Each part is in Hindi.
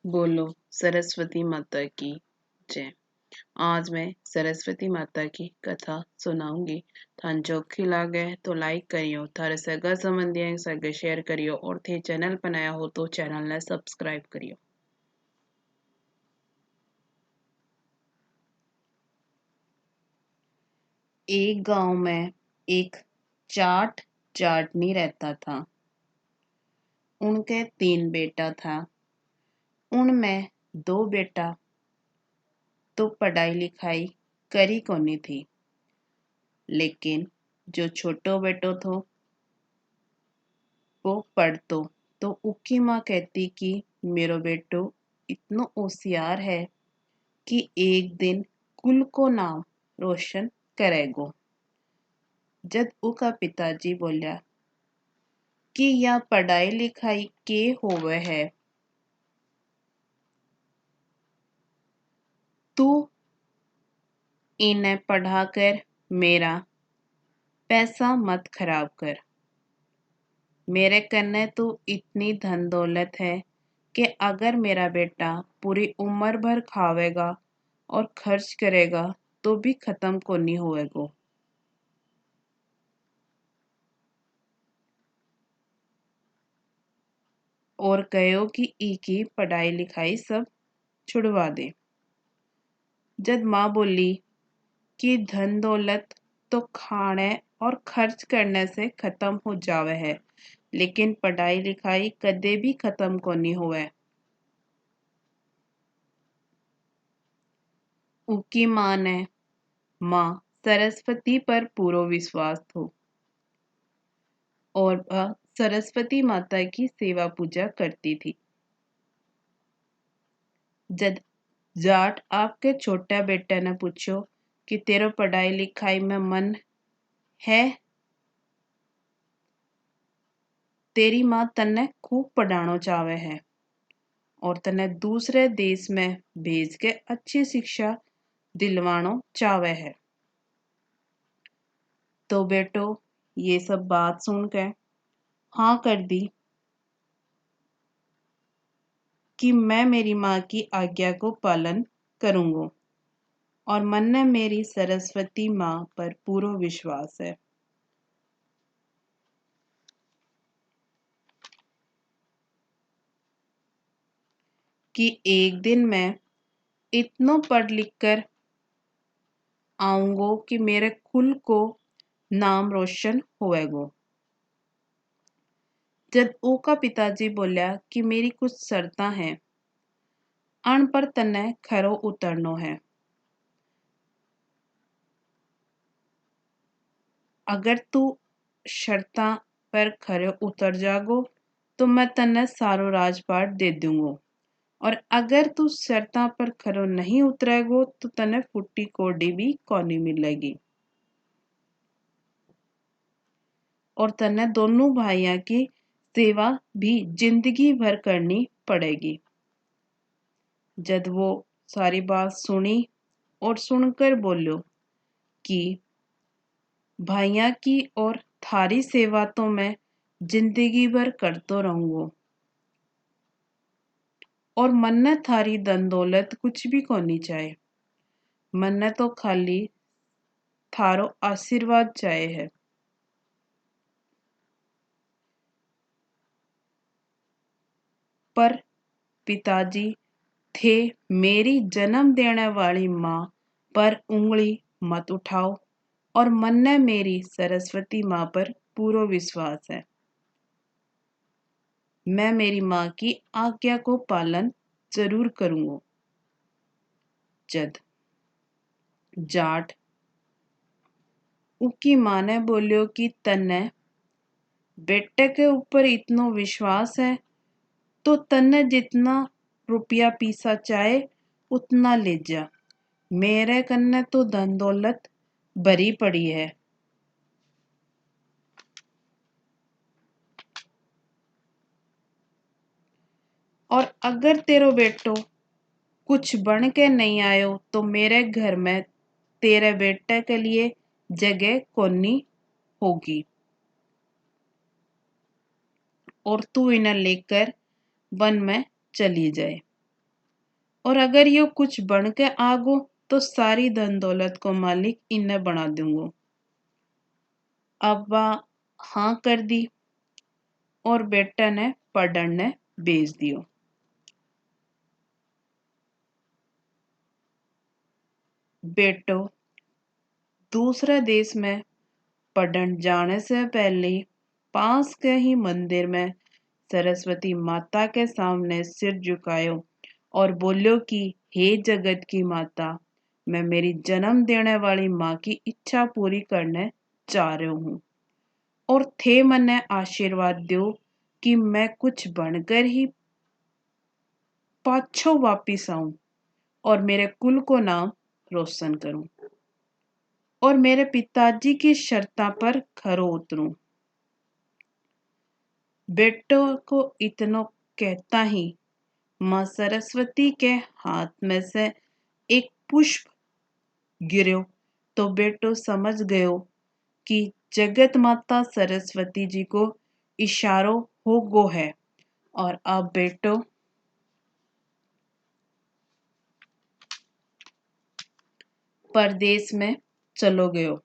बोलो सरस्वती माता की जय। आज मैं सरस्वती माता की कथा सुनाऊंगी। थान जो अच्छी लागे तो लाइक करियो, थारे सगा संबंधियों सगे शेयर करियो और थे चैनल बनाया हो तो चैनल ने सब्सक्राइब करियो। एक गांव में एक चाट चाटनी रहता था। उनके 3 बेटा था। उनमें 2 बेटा तो पढ़ाई लिखाई करी कोनी थी, लेकिन जो छोटो बेटो थो वो पढ़तो। तो उसकी माँ कहती कि मेरो बेटो इतना होशियार है कि एक दिन कुल को नाम रोशन करेगो। जब उसका पिताजी बोला कि यह पढ़ाई लिखाई के होवे है, तू इन्हें पढ़ाकर मेरा पैसा मत खराब कर। मेरे कन्ने तो इतनी धन दौलत है कि अगर मेरा बेटा पूरी उम्र भर खावेगा और खर्च करेगा तो भी खत्म को नहीं होएगो। और कहो कि की पढ़ाई लिखाई सब छुड़वा दे। जब माँ बोली कि धन दौलत तो खाने और खर्च करने से खत्म हो जावे है, लेकिन पढ़ाई लिखाई कदे भी खत्म को नहीं हुए। उनकी माँ सरस्वती पर पूरा विश्वास थो और वह सरस्वती माता की सेवा पूजा करती थी। जब जाट आपके छोटा बेटा ने पूछो कि तेरा पढ़ाई लिखाई में मन है, तेरी माँ तन्ने खूब पढ़ाना चाहे है और तन्ने दूसरे देश में भेज के अच्छी शिक्षा दिलवानो चाहे है। तो बेटो ये सब बात सुन के हाँ कर दी कि मैं मेरी माँ की आज्ञा को पालन करूँगा और मन में मेरी सरस्वती माँ पर पूरा विश्वास है। कि एक दिन मैं इतना पढ़ लिख कर आऊंगो कि मेरे कुल को नाम रोशन होएगो। जब ओका पिताजी बोला कि मेरी कुछ शर्तां हैं, अण पर तन्ने खरो उतरनो है। अगर तू शर्तां पर खरे उतर जागो तो मैं तन्ने सारो राजपाट दे दूंगो, और अगर तू शर्तां पर खरो नहीं उतरेगो तो तन्ने फुट्टी कोडी भी कोनी मिलेगी और तन्ने दोनों भाइयों की सेवा भी जिंदगी भर करनी पड़ेगी। जब वो सारी बात सुनी और सुनकर बोलो कि भाइयों की और थारी सेवा तो मैं जिंदगी भर करतो रहूंगो और मन्ने थारी धन दौलत कुछ भी कोनी चाहे। मन्ने तो खाली थारो आशीर्वाद चाहे है। पर पिताजी थे मेरी जन्म देने वाली माँ पर उंगली मत उठाओ और मन ने मेरी सरस्वती माँ पर पूरा विश्वास है। मैं मेरी माँ की आज्ञा को पालन जरूर करूंगा। जद जाट उसकी माँ ने बोलियो कि तन्ने बेटे के ऊपर इतना विश्वास है तो तन्ने जितना रुपया पीसा चाहे उतना ले जा। मेरे कन्ने तो धन दौलत भरी पड़ी है। और अगर तेरो बेटो कुछ बन के नहीं आयो तो मेरे घर में तेरे बेटे के लिए जगह कोनी होगी और तू इन्हें लेकर वन में चली जाए। और अगर यो कुछ बन के आगो तो सारी धन दौलत को मालिक इन्हें बना दूंगो। अब्बा हाँ कर दी और बेटा ने पढ़ने भेज दियो। बेटो दूसरे देश में पढ़न जाने से पहले पास के ही मंदिर में सरस्वती माता के सामने सिर झुकायो और बोलियो कि हे जगत की माता, मैं मेरी जन्म देने वाली माँ की इच्छा पूरी करने जा रहा हूँ और थे मन्ने आशीर्वाद दो कि मैं कुछ बनकर ही पाछो वापिस आऊं और मेरे कुल को नाम रोशन करूं और मेरे पिताजी की शर्ता पर खरो उतरूं। बेटो को इतनो कहता ही माँ सरस्वती के हाथ में से एक पुष्प गिरो तो बेटो समझ गयो कि जगत माता सरस्वती जी को इशारो हो गो है और अब बेटो परदेश में चलो गयो।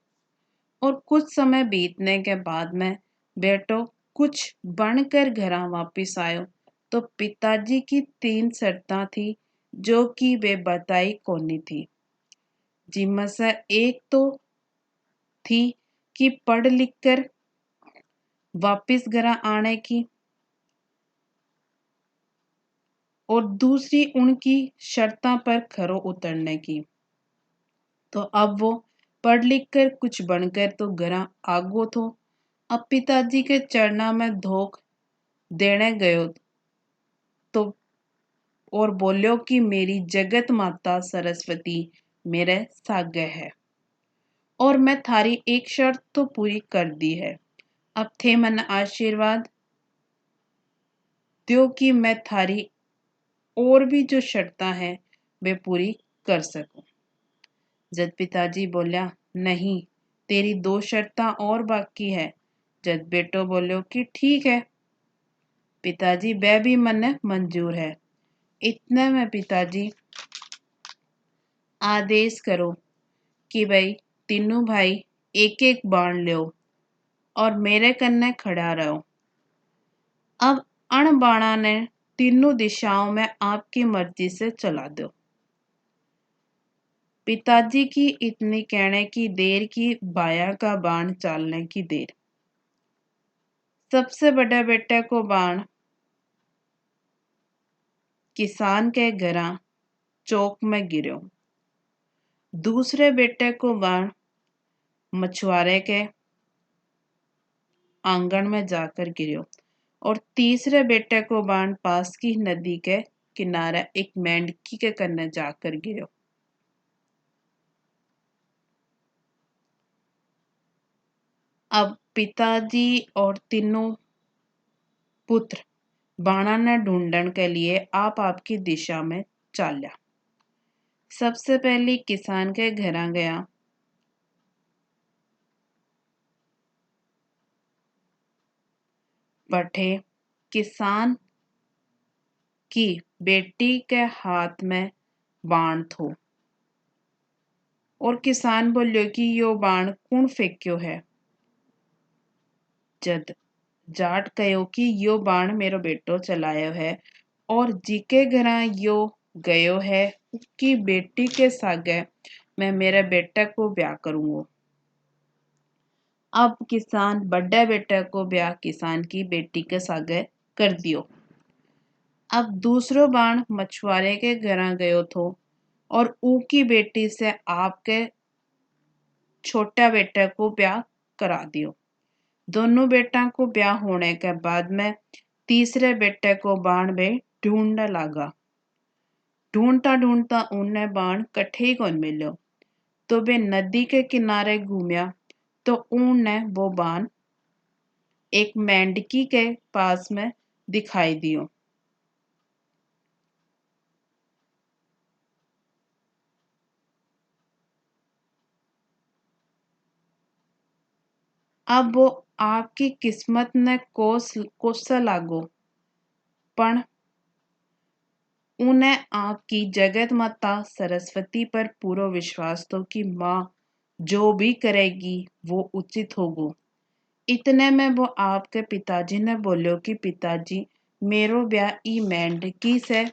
और कुछ समय बीतने के बाद में बेटो कुछ बनकर घर वापिस आयो तो पिताजी की 3 शर्तां थी जो कि वे बताई कोनी थी, जिनमें से एक तो थी कि पढ़ लिख कर वापिस घर आने की और दूसरी उनकी शर्तां पर खरो उतरने की। तो अब वो पढ़ लिख कर कुछ बनकर तो घर आगो थो। अब पिताजी के चरना में धोख देने गयो तो और बोलियो कि मेरी जगत माता सरस्वती मेरे सागे है और मैं थारी एक शर्त तो पूरी कर दी है। अब थे मन आशीर्वाद दो कि मैं थारी और भी जो शर्तां हैं वे पूरी कर सकूं। जद पिताजी बोलिया नहीं, तेरी 2 शर्तां और बाकी है। जद बेटो बोलियो कि ठीक है पिताजी, वह भी मन्ने मंजूर है। इतने में पिताजी आदेश करो कि भाई तीनों भाई एक एक बाण लो और मेरे कन्ने खड़ा रहो। अब अण बाणा ने तीनों दिशाओं में आपकी मर्जी से चला दो। पिताजी की इतनी कहने की देर की बाया का बाण चालने की देर। सबसे बड़े बेटे को बाण किसान के घरा चौक में गिरो। दूसरे बेटे को बाण मछुआरे के आंगन में जाकर गिरो और तीसरे बेटे को बाण पास की नदी के किनारे एक मेंढकी के कन्ने जाकर गिरो। अब पिताजी और तीनों पुत्र बाणा ने ढूंढने के लिए आप आपकी दिशा में चाल्या। सबसे पहले किसान के घर गया। बठे किसान की बेटी के हाथ में बाण थो और किसान बोलियो कि यो बाण कौन फेंक्यो है। जद जाट कहो कि यो बाण मेरो बेटो चलायो है और जीके घरा यो गयो है उसकी बेटी के सागे मैं मेरे बेटे को ब्याह करूंगो। अब किसान बड़े बेटे को ब्याह किसान की बेटी के सागे कर दियो। अब दूसरो बाण मछुआरे के घर गयो थो और ऊकी बेटी से आपके छोटा बेटे को ब्याह करा दियो। दोनों बेटा को ब्याह होने के बाद में तीसरे बेटे को बाण बे ढूंढने लगा। ढूंढता ढूंढता उन्हें बाण कठे ही कौन मिलो तो वे नदी के किनारे घूमया तो उन्हें वो बाण एक मेंढकी के पास में दिखाई दियो। अब वो आपकी किस्मत ने कोस लागो पण उन्हें आपकी जगत माता सरस्वती पर पूरा विश्वास तो कि माँ जो भी करेगी वो उचित होगो। इतने में वो आपके पिताजी ने बोलियो कि पिताजी मेरो ब्याह ई मेंढकी से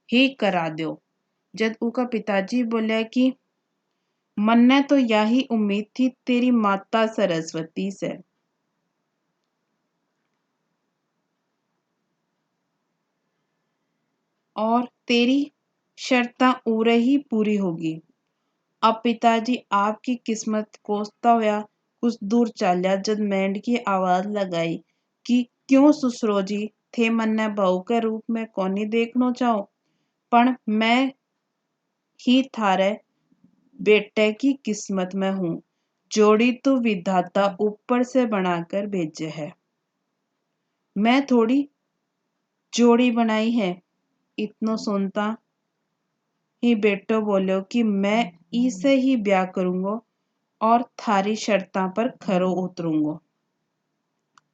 ही करा दो। जब उसका पिताजी बोले कि मन्ने तो यही उम्मीद थी तेरी माता सरस्वती से, और तेरी शर्तां उरे ही पूरी होगी। अब पिताजी आपकी किस्मत कोसता हुआ कुछ दूर चालिया जब मेंढ की आवाज लगाई कि क्यों ससुरो जी थे मन्ने बहू के रूप में कोनी देखना चाहो, पण मैं ही थारे बेटे की किस्मत में हूँ। जोड़ी तो विधाता ऊपर से बनाकर भेजे है, मैं थोड़ी जोड़ी बनाई है। इतनो सुनता ही बेटो बोलो कि मैं इसे ही ब्याह करूंगा और थारी शर्तां पर खरो उतरूंगा।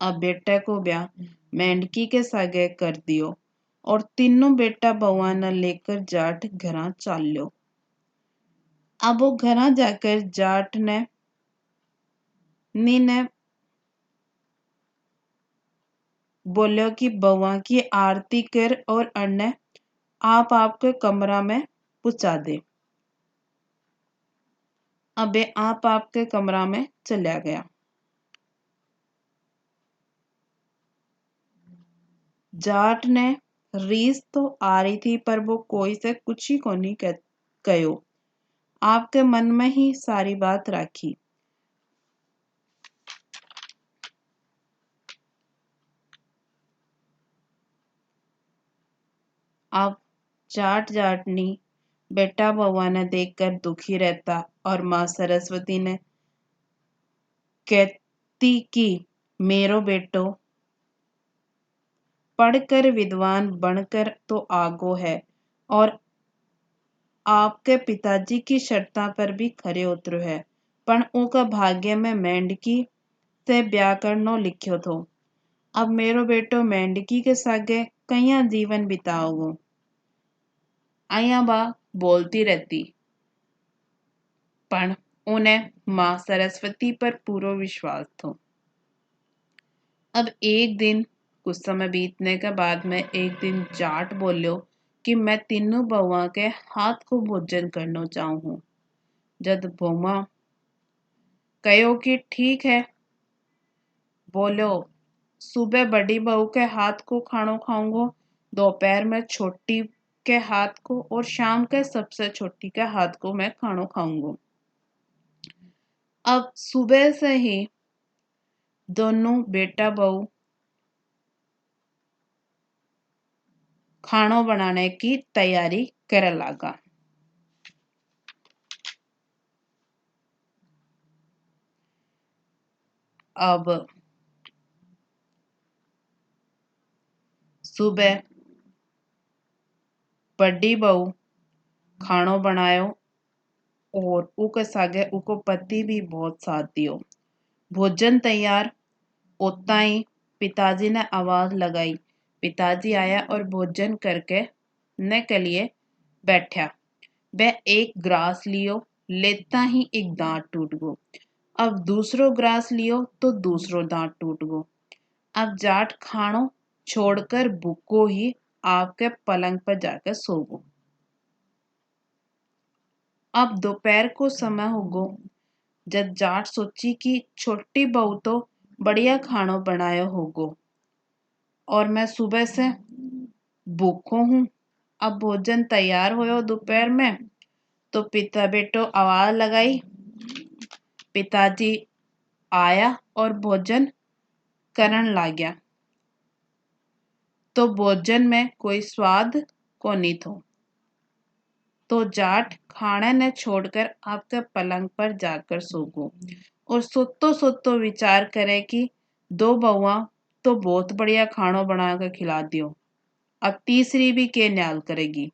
अब बेटे को ब्याह मेंढकी के सागे कर दियो और तीनों बेटा बउआ न लेकर जाट घरा चाल्यो। अब वो घरा जाकर जाट ने नी ने बोलो कि बउआ की आरती कर और अन्य आप आपके कमरा में पुचा दे। अबे आप आपके कमरा में चला गया। जाट ने रीस तो आ रही थी पर वो कोई से कुछ ही को नहीं कहो। आपके मन में ही सारी बात राखी। अब जाट जाटनी बेटा बउआ ने देखकर दुखी रहता और माँ सरस्वती ने कहती कि मेरो बेटो पढ़कर विद्वान बनकर तो आगो है और आपके पिताजी की शर्तां पर भी खरे उतरो है, पण उनका भाग्य में मेंढकी से ब्याह करनो लिख्यो थो। अब मेरो बेटो मेंढकी के सागे कया जीवन बिताओगो। आया बा बोलती रहती, पण उन्हें माँ सरस्वती पर पूरा विश्वास था। अब एक दिन कुछ समय बीतने के बाद में एक दिन जाट बोलियो कि मैं तीनों बउआ के हाथ को भोजन करना चाहूँ। जब बउआ कहो कि ठीक है, बोलो सुबह बड़ी बहू के हाथ को खाना खाऊंगा, दोपहर में छोटी के हाथ को और शाम के सबसे छोटी के हाथ को मैं खाना खाऊंगा। अब सुबह से ही दोनों बेटा बहू खाना बनाने की तैयारी करे लगा। अब सुबह बड़ी बहू खाना बनायो और ऊके सागे ऊको पति भी बहुत साथ दियो। भोजन तैयार होता ही पिताजी ने आवाज लगाई। पिताजी आया और भोजन करके ने के लिए बैठा। वह एक ग्रास लियो, लेता ही एक दांत टूट गो। अब दूसरो ग्रास लियो तो दूसरो दांत टूट गो। अब जाट खानो छोड़कर भूखो ही आपके पलंग पर जाकर सो गो। अब दोपहर को समय हो गो। जब जाट सोची कि छोटी बहू तो बढ़िया खानो बनायो होगो और मैं सुबह से भूखो हूँ। अब भोजन तैयार होयो दोपहर में तो पिता बेटो आवाज लगाई। पिताजी आया और भोजन करन लाग्या तो भोजन में कोई स्वाद को नहीं थो। तो जाट खाने ने छोड़कर आपके पलंग पर जाकर सो गो और सोतो सोतो विचार करे कि दो बहुआ तो बहुत बढ़िया खाना बना कर खिला दियो, अब तीसरी भी के न्याल करेगी।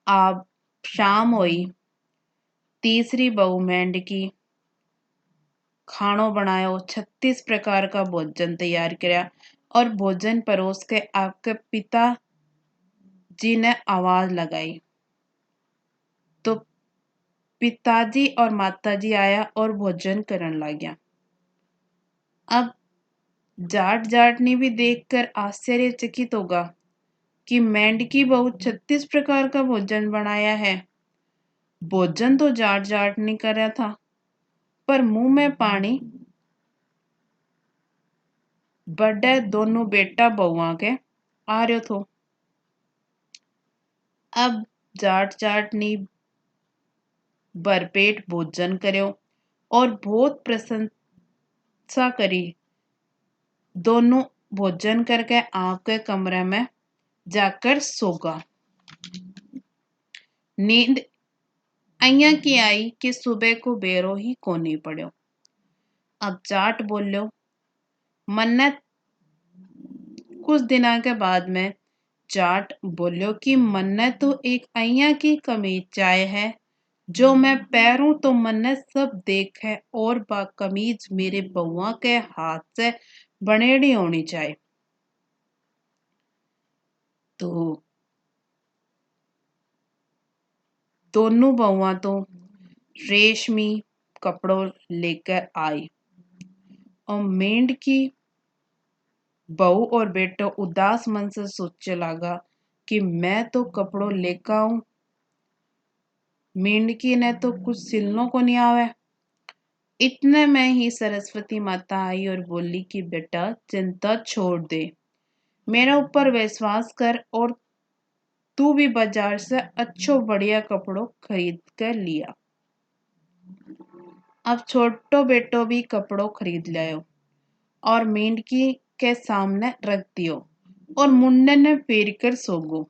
अब शाम हुई। तीसरी बहू मेंढकी खानो बनायो, 36 प्रकार का भोजन तैयार किया और भोजन परोस के आपके पिता जी ने आवाज लगाई तो पिताजी और माताजी आया और भोजन करन लाग्या। अब जाट जाटनी भी देखकर आश्चर्यचकित होगा कि मेंढकी बहू 36 प्रकार का भोजन बनाया है। भोजन तो जाट जाटनी कर रहा था, पर मुंह में पानी बड़े दोनों बेटा बहुआ के आ रहे थो। अब जाट जाटनी भरपेट भोजन कर्यो और बहुत प्रशंसा करी। दोनों भोजन करके आपके कमरे में जाकर सोगा। नींद अइया की आई कि सुबह को बेरो ही कोनी पड़ो। अब जाट बोलो, मन्ने कुछ दिना के बाद में जाट बोलो कि मन्ने तो एक अइया की कमीज चाहे है, जो मैं पैरों तो मन्ने सब देख है और बा कमीज मेरे बउआ के हाथ से बनेड़ी होनी चाहिए। तो दोनों बउआ तो रेशमी कपड़ों लेकर आई और मेंढकी बहू और बेटो उदास मन से सोचने लगा कि मैं तो कपड़ों लेकर आऊं, मेंढकी ने तो कुछ सिलनों को नहीं आवे। इतने में ही सरस्वती माता आई और बोली कि बेटा चिंता छोड़ दे, मेरे ऊपर विश्वास कर और तू भी बाजार से अच्छो बढ़िया कपड़ों खरीद कर लिया। अब छोटो बेटो भी कपड़ों खरीद लायो और मेंढकी के सामने रख दियो और मुंडे ने फेर कर सोगो।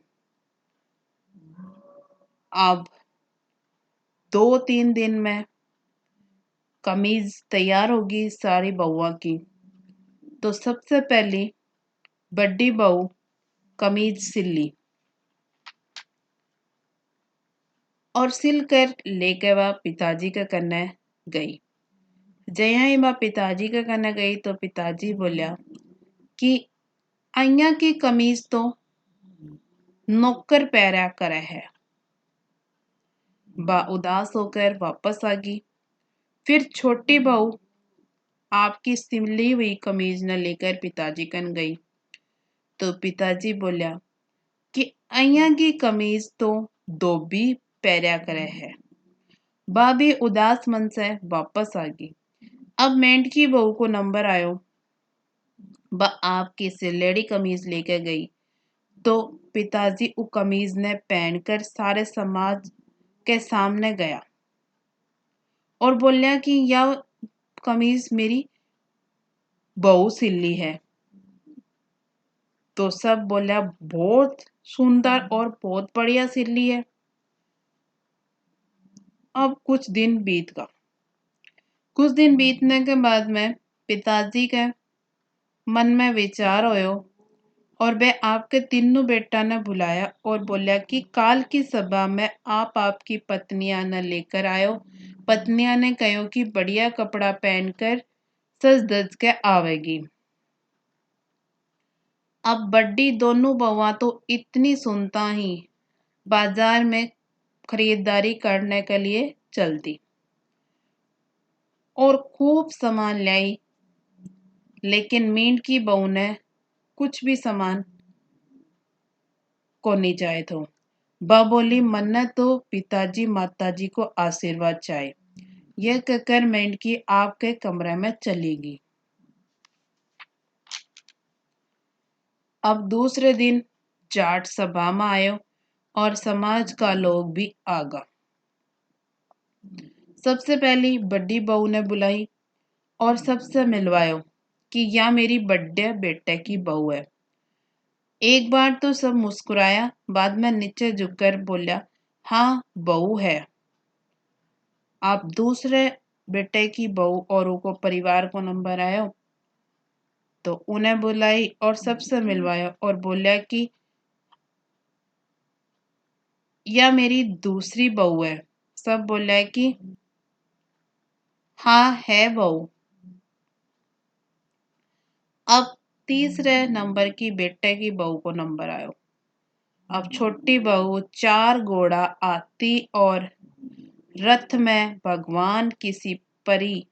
अब 2-3 दिन में कमीज तैयार होगी सारी बहुआ की। तो सबसे पहली बड़ी बहू कमीज सिली और सिल कर लेके वह पिताजी के कन्ने गई। जया ही वह पिताजी के कन्ने गई तो पिताजी बोलिया कि अइया की कमीज तो नौकर पहरा करे है। बा उदास होकर वापस आ गई। फिर छोटी बहू आपकी सिली हुई कमीज न लेकर पिताजी कन गई तो पिताजी बोलिया कि अइया की कमीज तो धोबी पहरा करे है। बा भी उदास मन से वापस आ गई। अब मेंढकी बहू को नंबर आयो, बा आपकी सिलेडी कमीज लेकर गई तो पिताजी उ कमीज ने पहनकर सारे समाज के सामने गया और बोलिया कि यह कमीज मेरी बहू सिली है। तो सब बोलिया बहुत सुंदर और बहुत बढ़िया सिली है। अब कुछ दिन बीत गया। कुछ दिन बीतने के बाद में पिताजी के मन में विचार होयो और वे आपके तीनों बेटा ने बुलाया और बोलिया कि काल की सभा में आप आपकी पत्नियां न लेकर आयो। पत्नियां ने कहो कि बढ़िया कपड़ा पहनकर सज धज के आवेगी। अब बड़ी दोनों बउआ तो इतनी सुनता ही बाजार में खरीदारी करने के लिए चल दी और खूब सामान लाई, लेकिन मेंढकी बहू ने कुछ भी सामान को नहीं चाहे तो बा बोली मन्ना तो पिताजी माताजी को आशीर्वाद चाहे। यह कहकर मेंढकी आपके कमरे में चलेगी। अब दूसरे दिन जाट सभा में आयो और समाज का लोग भी आगा। सबसे पहली बड़ी बहू ने बुलाई और सबसे मिलवायो कि यह मेरी बड़े बेटे की बहू है। एक बार तो सब मुस्कुराया, बाद में नीचे झुककर बोला हाँ बहू है। आप दूसरे बेटे की बहू और को परिवार को नंबर आयो तो उन्हें बुलाई और सबसे मिलवाया और बोला कि यह मेरी दूसरी बहू है। सब बोला कि हाँ है बहू। अब तीसरे नंबर की बेटे की बहू को नंबर आयो। अब छोटी बहू 4 घोड़ा आती और रथ में भगवान किसी परी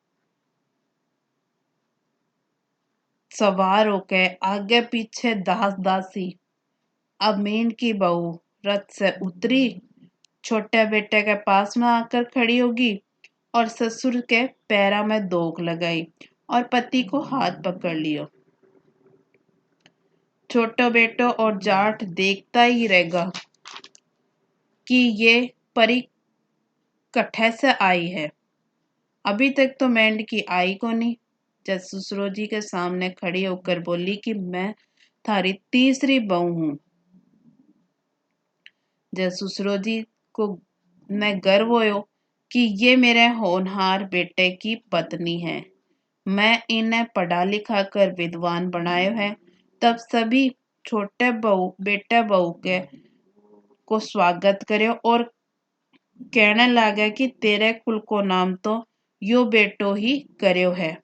सवार होके आगे पीछे दास दासी। अब मीन की बहू रथ से उतरी, छोटे बेटे के पास में आकर खड़ी होगी और ससुर के पैरा में दोग लगाई और पति को हाथ पकड़ लियो। छोटो बेटो और जाट देखता ही रहेगा कि ये परी कट्ठे से आई है। अभी तक तो मेंढकी आई को नहीं। जब ससुरो जी के सामने खड़ी होकर बोली कि मैं थारी तीसरी बहू हूं। जब ससुरो जी को ने गर्व होयो कि ये मेरे होनहार बेटे की पत्नी है, मैं इन्हें पढ़ा लिखा कर विद्वान बनायो है। तब सभी छोटे बहू बेटे बहू के को स्वागत करे और कहने लगा कि तेरे कुल को नाम तो यो बेटो ही कर्यो है।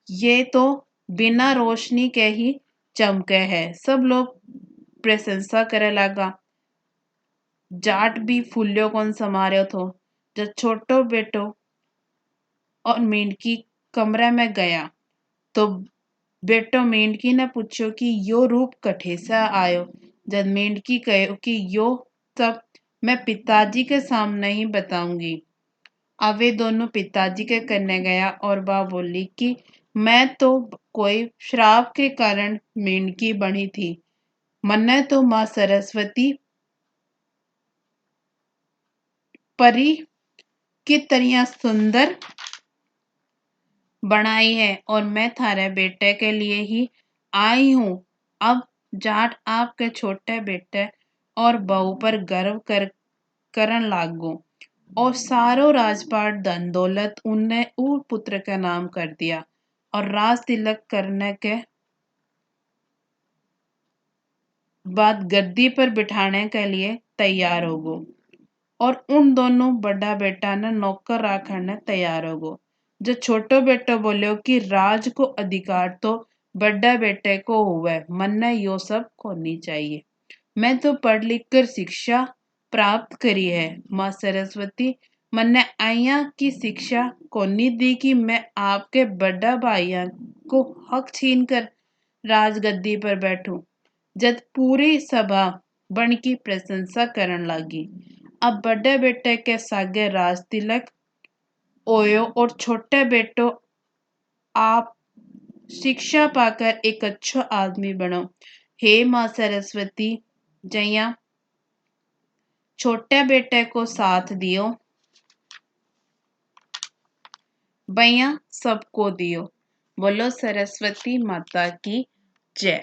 ये तो बिना रोशनी के ही चमके है। सब लोग प्रशंसा करे लगा। जाट भी फूल्यो कौन समारो थो। जब छोटो बेटो और मेंढकी कमरे में गया तो बेटो मेंढकी ने पूछो कि यो रूप कठे से आयो। जब मेंढकी कहो कि यो सब मैं पिताजी के सामने ही बताऊंगी। अब वे दोनों पिताजी के करने गया और बा बोली कि मैं तो कोई श्राप के कारण मेंढकी बनी थी। मन्ने तो माँ सरस्वती परी की तरह सुंदर बनाई है और मैं थारे बेटे के लिए ही आई हूँ। अब जाट आपके छोटे बेटे और बहू पर गर्व करन लागो और सारो राजपाट धन दौलत उनने ऊ पुत्र का नाम कर दिया और राज तिलक करने के बाद गद्दी पर बिठाने के लिए तैयार हो गो और उन दोनों बड़ा बेटा ने नौकर रखने तैयार हो गो। जो छोटो बेटो बोलो कि राज को अधिकार तो बड़ा बेटे को हुआ, मन्ने यो सब कोनी चाहिए। मैं तो पढ़ लिख कर शिक्षा प्राप्त करी है। माँ सरस्वती मन्ने आया की शिक्षा कोनी दी कि मैं आपके बड़ा भाइयों को हक छीन कर राजगद्दी पर बैठूं। जब पूरी सभा बन की प्रशंसा करने लगी। अब बड़े बेटे के सागे राज तिलक ओयो और छोटे बेटो आप शिक्षा पाकर एक अच्छा आदमी बनो। हे माँ सरस्वती जया छोटे बेटे को साथ दियो, भैया सबको दियो। बोलो सरस्वती माता की जय।